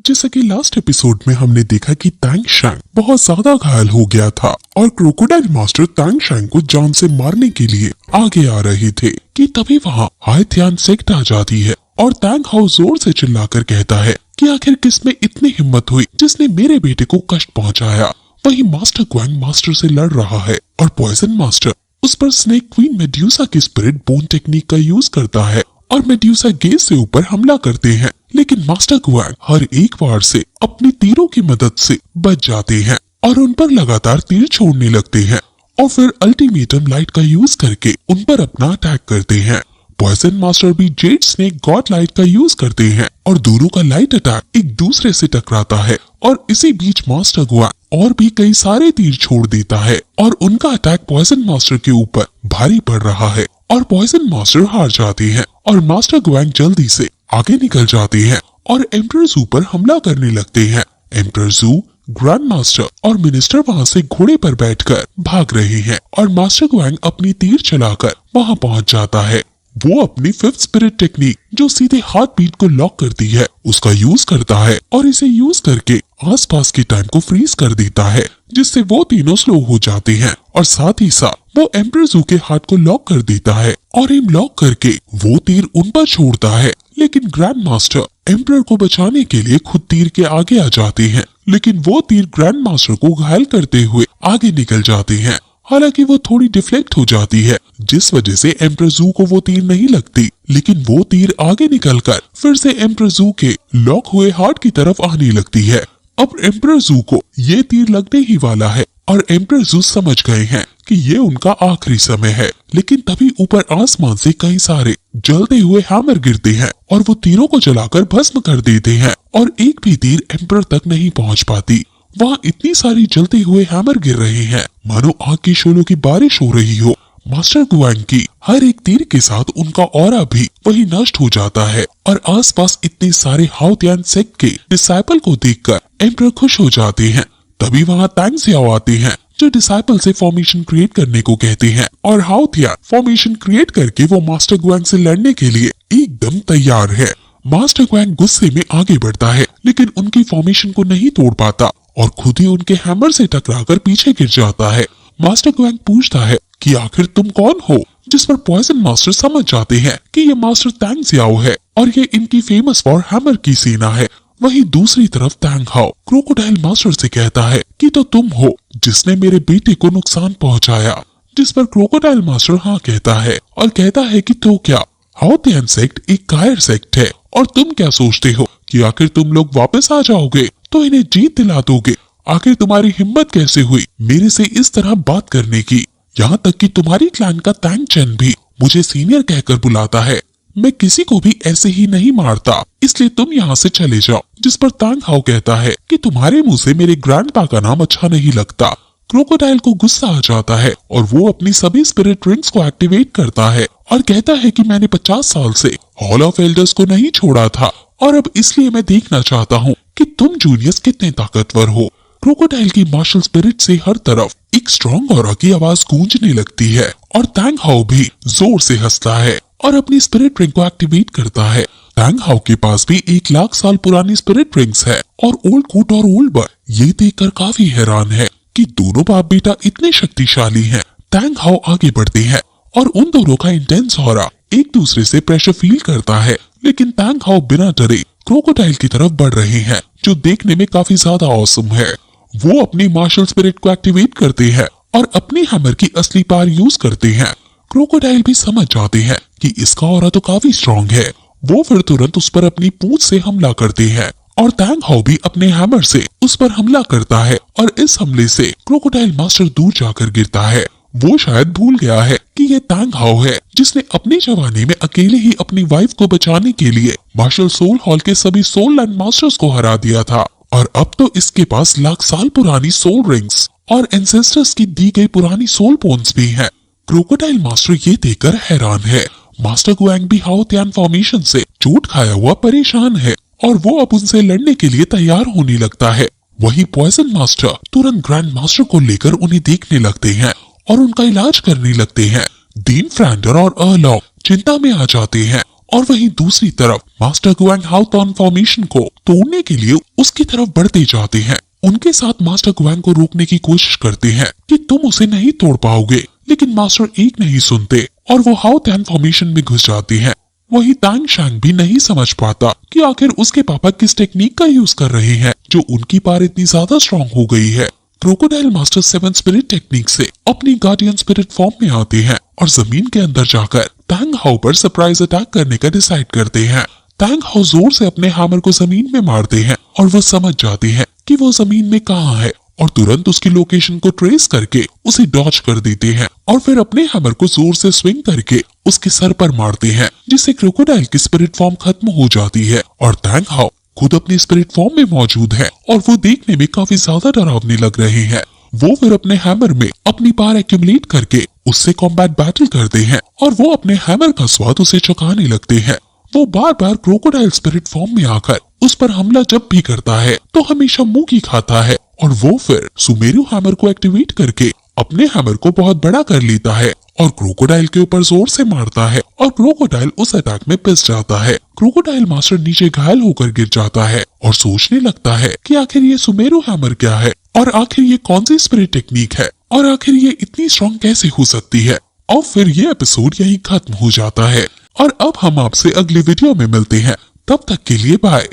जैसा कि last episode में हमने देखा कि तांग शैंग बहुत ज्यादा घायल हो गया था और क्रोकोडाइल मास्टर तांग शैंग को जान से मारने के लिए आगे आ रहे थे कि तभी वहाँ हाइथियान सेक्ट आ जाती है और तांग हाउ जोर से चिल्लाकर कहता है कि आखिर किसमें इतनी हिम्मत हुई जिसने मेरे बेटे को कष्ट पहुँचाया। वही मास्टर ग्वांग मास्टर से लड़ रहा है और पॉइजन मास्टर उस पर स्नेक क्वीन मेड्यूसा की स्पिरिट बोन टेक्निक का यूज करता है और मेड्यूसा गेज से ऊपर हमला करते हैं, लेकिन मास्टर ग्वांग हर एक बार से अपनी तीरों की मदद से बच जाते हैं और उन पर लगातार तीर छोड़ने लगते हैं और फिर अल्टीमेटम लाइट का यूज करके उन पर अपना अटैक करते हैं। पॉइजन मास्टर भी जेड स्नेक गॉड लाइट का यूज करते हैं और दोनों का लाइट अटैक एक दूसरे से टकराता है और इसी बीच मास्टर ग्वांग और भी कई सारे तीर छोड़ देता है और उनका अटैक पॉइजन मास्टर के ऊपर भारी पड़ रहा है और पॉइजन मास्टर हार जाते हैं और मास्टर ग्वांग जल्दी से आगे निकल जाते हैं और एम्परर जू पर हमला करने लगते हैं। एम्परर जू, ग्रैंड मास्टर और मिनिस्टर वहां से घोड़े पर बैठकर भाग रहे हैं और मास्टर ग्वांग अपनी तीर चलाकर वहां पहुंच जाता है। वो अपनी फिफ्थ स्पिरिट टेक्निक जो सीधे हार्ट बीट को लॉक करती है उसका यूज करता है और इसे यूज करके आसपास के टाइम को फ्रीज कर देता है, जिससे वो तीनों स्लो हो जाते हैं और साथ ही साथ वो एम्परर जू के हार्ट को लॉक कर देता है और एम लॉक करके वो तीर उन पर छोड़ता है। लेकिन ग्रैंड मास्टर एम्परर को बचाने के लिए खुद तीर के आगे आ जाते हैं, लेकिन वो तीर ग्रैंड मास्टर को घायल करते हुए आगे निकल जाते हैं। हालांकि वो थोड़ी डिफ्लेक्ट हो जाती है जिस वजह से एम्परर जू को वो तीर नहीं लगती, लेकिन वो तीर आगे निकलकर फिर से एम्परर जू के लॉक हुए हार्ट की तरफ आने लगती है। अब एम्परर जू को ये तीर लगने ही वाला है और एम्परर जू समझ गए हैं कि ये उनका आखिरी समय है, लेकिन तभी ऊपर आसमान से कई सारे जलते हुए हैमर गिरते हैं और वो तीरों को जलाकर भस्म कर देते हैं और एक भी तीर एम्परर तक नहीं पहुंच पाती। वहाँ इतनी सारी जलते हुए हैमर गिर रहे हैं मानो आग की शोलों की बारिश हो रही हो। मास्टर ग्वांग की हर एक तीर के साथ उनका ऑरा भी वही नष्ट हो जाता है और आसपास इतने सारे हाउतियान सेक्ट के डिसाइपल को देखकर एम्परर खुश हो जाते हैं। तभी वहाँ तांग सियाओ आते हैं जो डिसाइपल से फॉर्मेशन क्रिएट करने को कहते हैं और हाउतियान फॉर्मेशन क्रिएट करके वो मास्टर ग्वांग से लड़ने के लिए एकदम तैयार है। मास्टर ग्वांग गुस्से में आगे बढ़ता है लेकिन उनकी फॉर्मेशन को नहीं तोड़ पाता और खुद ही उनके हैमर से टकराकर पीछे गिर जाता है। मास्टर ग्वांग पूछता है कि आखिर तुम कौन हो, जिस पर पॉइजन मास्टर समझ जाते हैं कि ये मास्टर तांग सियाओ है और ये इनकी फेमस फॉर हैमर की सेना है। वहीं दूसरी तरफ तांग हाओ क्रोकोडाइल मास्टर से कहता है कि तो तुम हो जिसने मेरे बेटे को नुकसान पहुंचाया, जिस पर क्रोकोडाइल मास्टर हाँ कहता है और कहता है कि तो क्या हाउतियान सेक्ट एक कायर सेक्ट है और तुम क्या सोचते हो कि आखिर तुम लोग वापस आ जाओगे तो इन्हें जीत दिला दोगे। आखिर तुम्हारी हिम्मत कैसे हुई मेरे से इस तरह बात करने की, यहाँ तक कि तुम्हारी क्लैन का तांग चेन भी मुझे सीनियर कहकर बुलाता है। मैं किसी को भी ऐसे ही नहीं मारता, इसलिए तुम यहाँ से चले जाओ। जिस पर तांग हाओ कहता है कि तुम्हारे मुंह से मेरे ग्रैंडपा का नाम अच्छा नहीं लगता। क्रोकोडाइल को गुस्सा आ जाता है और वो अपनी सभी स्पिरिट रिंग्स को एक्टिवेट करता है और कहता है कि मैंने 50 साल से हॉल ऑफ एल्डर्स को नहीं छोड़ा था और अब इसलिए मैं देखना चाहता हूँ कि तुम जूनियर्स कितने ताकतवर हो। क्रोकोडाइल की मार्शल स्पिरिट से हर तरफ एक स्ट्रॉन्ग ऑरा की आवाज गूंजने लगती है और तांग हाओ भी जोर से हंसता है और अपनी स्पिरिट रिंग को एक्टिवेट करता है। तांग हाओ के पास भी 1 लाख साल पुरानी स्पिरिट रिंग्स है और ओल्ड कूट और ओल्ड बर्ड ये देखकर काफी हैरान है कि दोनों बाप बेटा इतने शक्तिशाली हैं। तांग हाओ आगे बढ़ते हैं और उन दोनों का इंटेंस ऑरा एक दूसरे से प्रेशर फील करता है, लेकिन तांग हाओ बिना डरे क्रोकोडाइल की तरफ बढ़ रहे हैं जो देखने में काफी ज्यादा ऑसम है। वो अपनी मार्शल स्पिरिट को एक्टिवेट करते हैं और अपनी हैमर की असली पावर यूज करते हैं। क्रोकोडाइल भी समझ जाते हैं कि इसका ऑरा तो काफी स्ट्रॉन्ग है। वो फिर तुरंत उस पर अपनी पूंछ से हमला करते हैं और तांग हाओ भी अपने हैमर से उस पर हमला करता है और इस हमले से क्रोकोडाइल मास्टर दूर जाकर गिरता है। वो शायद भूल गया है कि ये तांग हाओ है जिसने अपनी जवानी में अकेले ही अपनी वाइफ को बचाने के लिए मार्शल सोल हॉल के सभी सोल लैंड मास्टर्स को हरा दिया था और अब तो इसके पास लाख साल पुरानी सोल रिंग्स और एंसेस्टर्स की दी गई पुरानी सोल बोन्स भी हैं। क्रोकोडाइल मास्टर ये देखकर हैरान है। मास्टर ग्वांग भी हाउतियान फॉर्मेशन से चोट खाया हुआ परेशान है और वो अब उनसे लड़ने के लिए तैयार होने लगता है। वही पॉइजन मास्टर तुरंत ग्रैंड मास्टर को लेकर उन्हें देखने लगते हैं और उनका इलाज करने लगते हैं। डीन फ्रैंडर और अर्लॉक चिंता में आ जाते हैं और वहीं दूसरी तरफ मास्टर गुआंग हाउ ट्रांसफॉर्मेशन को तोड़ने के लिए उसकी तरफ बढ़ते जाते हैं। उनके साथ मास्टर गुआंग को रोकने की कोशिश करते हैं कि तुम उसे नहीं तोड़ पाओगे, लेकिन मास्टर एक नहीं सुनते और वो हाउ ट्रांसफॉर्मेशन में घुस जाती हैं। वही तांग शैंग भी नहीं समझ पाता कि आखिर उसके पापा किस टेक्निक का यूज कर रहे हैं जो उनकी पावर इतनी ज्यादा स्ट्रॉन्ग हो गई है। क्रोकोडाइल मास्टर 7 स्पिरिट टेक्निक से अपनी गार्डियन स्पिरिट फॉर्म में आते हैं और जमीन के अंदर जाकर तांग हाउ पर सरप्राइज अटैक करने का डिसाइड करते हैं। तांग हाउ जोर से अपने हैमर को जमीन में मारते हैं और वो समझ जाते हैं कि वो जमीन में कहाँ है और तुरंत उसकी लोकेशन को ट्रेस करके उसे डॉज कर देते हैं और फिर अपने हैमर को जोर से स्विंग करके उसके सर पर मारते हैं, जिससे क्रोकोडाइल की स्पिरिट फॉर्म खत्म हो जाती है और तांग हाउ खुद अपनी स्पिरिट फॉर्म में मौजूद है और वो देखने में काफी ज्यादा डरावने लग रहे हैं। वो फिर अपने हैमर में अपनी पावर एक्यूमुलेट करके उससे कॉम्बैट बैटल करते हैं और वो अपने हैमर का स्वाद उसे चखाने लगते हैं। वो बार बार क्रोकोडाइल स्पिरिट फॉर्म में आकर उस पर हमला जब भी करता है तो हमेशा मुंह की खाता है और वो फिर सुमेरु हैमर को एक्टिवेट करके अपने हैमर को बहुत बड़ा कर लेता है और क्रोकोडाइल के ऊपर जोर से मारता है और क्रोकोडाइल उस अटैक में पिस जाता है। क्रोकोडाइल मास्टर नीचे घायल होकर गिर जाता है और सोचने लगता है कि आखिर ये सुमेरु हैमर क्या है और आखिर ये कौन सी स्पिरिट टेक्निक है और आखिर ये इतनी स्ट्रॉन्ग कैसे हो सकती है। और फिर ये एपिसोड यहीं खत्म हो जाता है और अब हम आपसे अगले वीडियो में मिलते हैं। तब तक के लिए बाय।